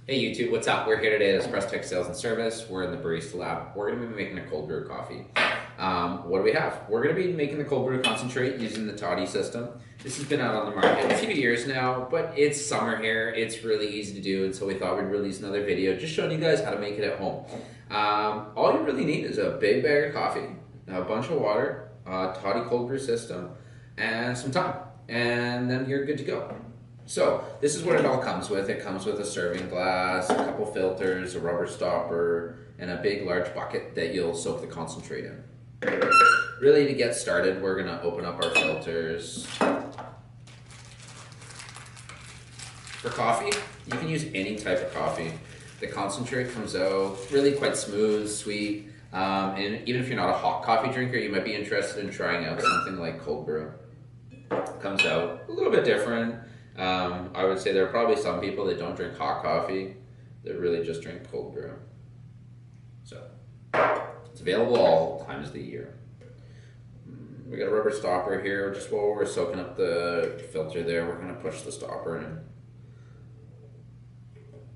Hey YouTube, what's up? We're here today at Espressotec Sales and Service. We're in the Barista Lab. We're going to be making a cold brew coffee. What do we have? We're going to be making the cold brew concentrate using the Toddy system. This has been out on the market a few years now, but it's summer here. It's really easy to do, and so we thought we'd release another video just showing you guys how to make it at home. All you really need is a big bag of coffee, a bunch of water, a Toddy cold brew system, and some time, and then you're good to go. So this is what it all comes with. It comes with a serving glass, a couple filters, a rubber stopper, and a big large bucket that you'll soak the concentrate in. Really, to get started, we're gonna open up our filters. For coffee, you can use any type of coffee. The concentrate comes out really quite smooth, sweet, and even if you're not a hot coffee drinker, you might be interested in trying out something like cold brew. It comes out a little bit different. I would say there are probably some people that don't drink hot coffee that really just drink cold brew. So it's available all times of the year. We got a rubber stopper here. Just while we're soaking up the filter there, we're going to push the stopper in.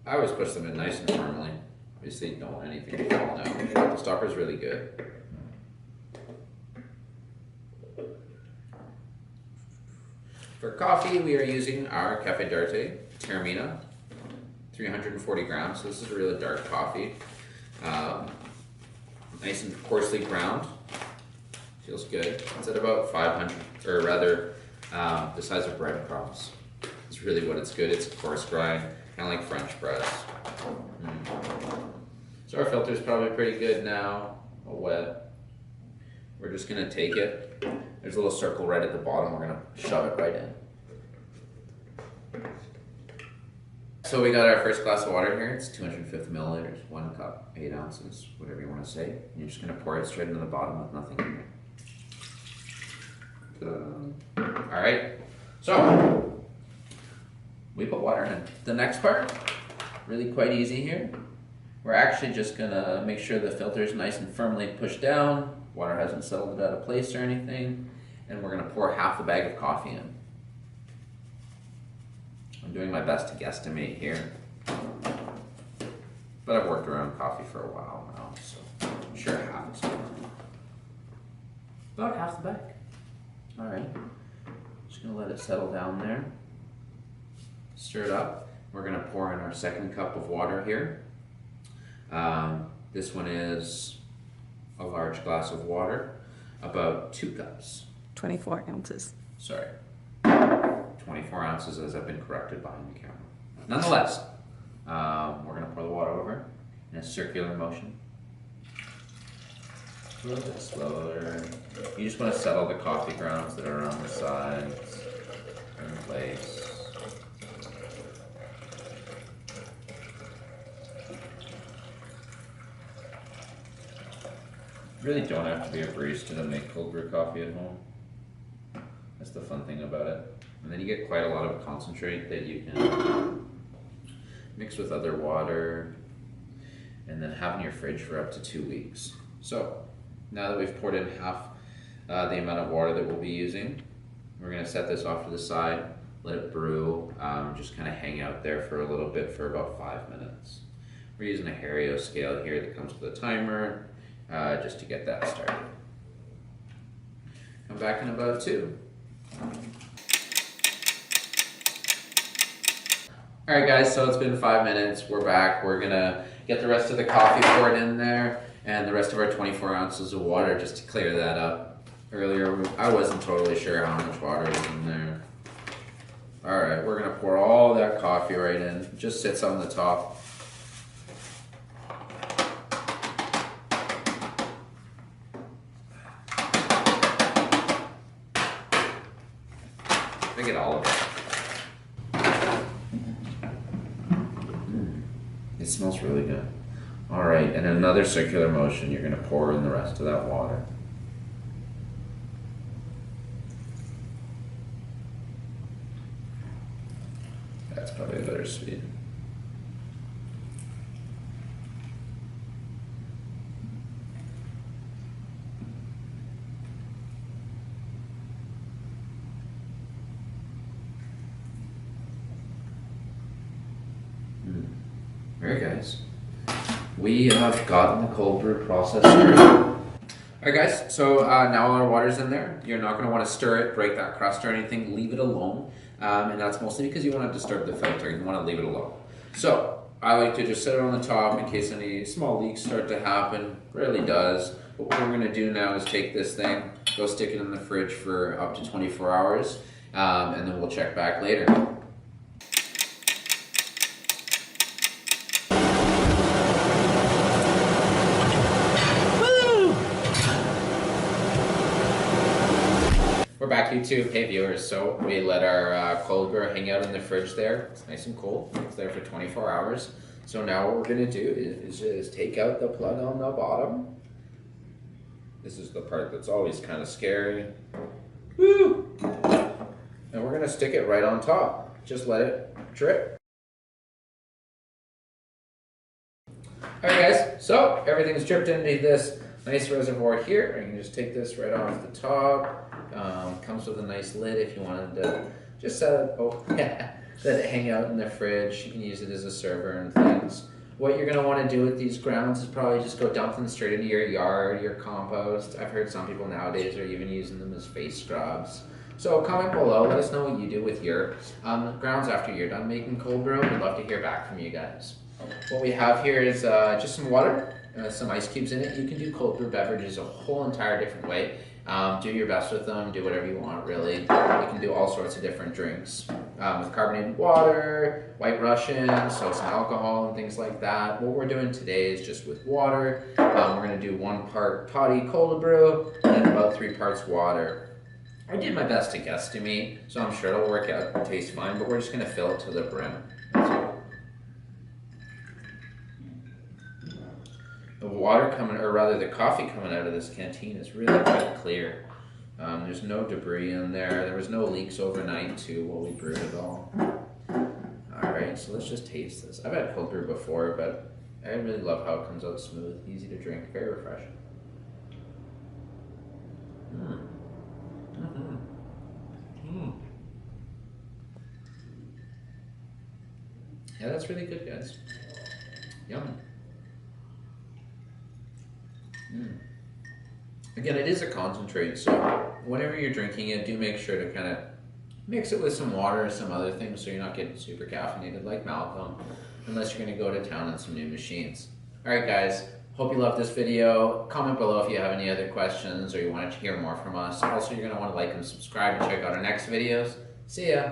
I always push them in nice and firmly. Obviously, don't want anything to fall out. The stopper is really good. For coffee, we are using our Cafe d'Arte Terramina, 340 grams. So this is a really dark coffee. Nice and coarsely ground. Feels good. It's at about 500, or rather, the size of breadcrumbs. It's really what it's good. It's a coarse grind, kind of like French press. So our filter is probably pretty good now, all wet. We're just gonna take it. There's a little circle right at the bottom. We're gonna shove it right in. So we got our first glass of water here. It's 250 milliliters, 1 cup, 8 ounces, whatever you want to say. And you're just gonna pour it straight into the bottom with nothing in it. All right, so we put water in. The next part, really quite easy here. We're actually just gonna make sure the filter is nice and firmly pushed down. Water hasn't settled it out of place or anything. And we're gonna pour half the bag of coffee in. I'm doing my best to guesstimate here. But I've worked around coffee for a while now, so I'm sure half is enough. About half the bag. All right, just gonna let it settle down there. Stir it up. We're gonna pour in our second cup of water here. This one is a large glass of water, about 2 cups. 24 ounces. Sorry, 24 ounces as I've been corrected behind the camera. Nonetheless, we're gonna pour the water over in a circular motion. A little bit slower. You just want to settle the coffee grounds that are on the sides in place. You really don't have to be a barista to make cold brew coffee at home. That's the fun thing about it. And then you get quite a lot of concentrate that you can mix with other water and then have in your fridge for up to 2 weeks. So now that we've poured in half the amount of water that we'll be using, we're gonna set this off to the side, let it brew, just kind of hang out there for a little bit for about 5 minutes. We're using a Hario scale here that comes with a timer, just to get that started. Come back in about 2. All right guys, so it's been 5 minutes. We're back. We're gonna get the rest of the coffee poured in there and the rest of our 24 ounces of water just to clear that up. Earlier, I wasn't totally sure how much water was in there. All right, we're gonna pour all that coffee right in. It just sits on the top. I get all of it. It smells really good. All right, and in another circular motion, you're gonna pour in the rest of that water. That's probably bittersweet. Alright guys, we have gotten the cold brew process started. Alright guys, so now our water's in there. You're not going to want to stir it, break that crust or anything, leave it alone. And that's mostly because you want to disturb the filter, you want to leave it alone. So, I like to just set it on the top in case any small leaks start to happen. Rarely does. But what we're going to do now is take this thing, go stick it in the fridge for up to 24 hours, and then we'll check back later. We're back, YouTube. Hey viewers, so we let our cold brew hang out in the fridge there. It's nice and cold. It's there for 24 hours. So now what we're going to do is just take out the plug on the bottom. This is the part that's always kind of scary. Woo! And we're going to stick it right on top. Just let it drip. Alright guys, so everything's dripped into this nice reservoir here. I can just take this right off the top. Comes with a nice lid if you wanted to just set it, let it hang out in the fridge. You can use it as a server and things. What you're going to want to do with these grounds is probably just go dump them straight into your yard, your compost. I've heard some people nowadays are even using them as face scrubs. So comment below, let us know what you do with your grounds after you're done making cold brew. We'd love to hear back from you guys. What we have here is just some water, some ice cubes in it. You can do cold brew beverages a whole entire different way. Do your best with them, do whatever you want really. You can do all sorts of different drinks. With carbonated water, white Russian, so some alcohol and things like that. What we're doing today is just with water. We're going to do 1 part toddy cold brew and about 3 parts water. I did my best to guesstimate, so I'm sure it'll work out and taste fine, but we're just going to fill it to the brim. The water coming, or rather the coffee coming out of this canteen is really quite clear. There's no debris in there. There was no leaks overnight too while we brewed it all. Alright, so let's just taste this. I've had cold brew before, but I really love how it comes out smooth, easy to drink, very refreshing. Yeah, that's really good, guys. Yum. Again, it is a concentrate, so whenever you're drinking it, do make sure to kind of mix it with some water or some other things so you're not getting super caffeinated like Malcolm, unless you're going to go to town on some new machines. Alright guys, hope you loved this video. Comment below if you have any other questions or you want to hear more from us. Also, you're going to want to like and subscribe and check out our next videos. See ya!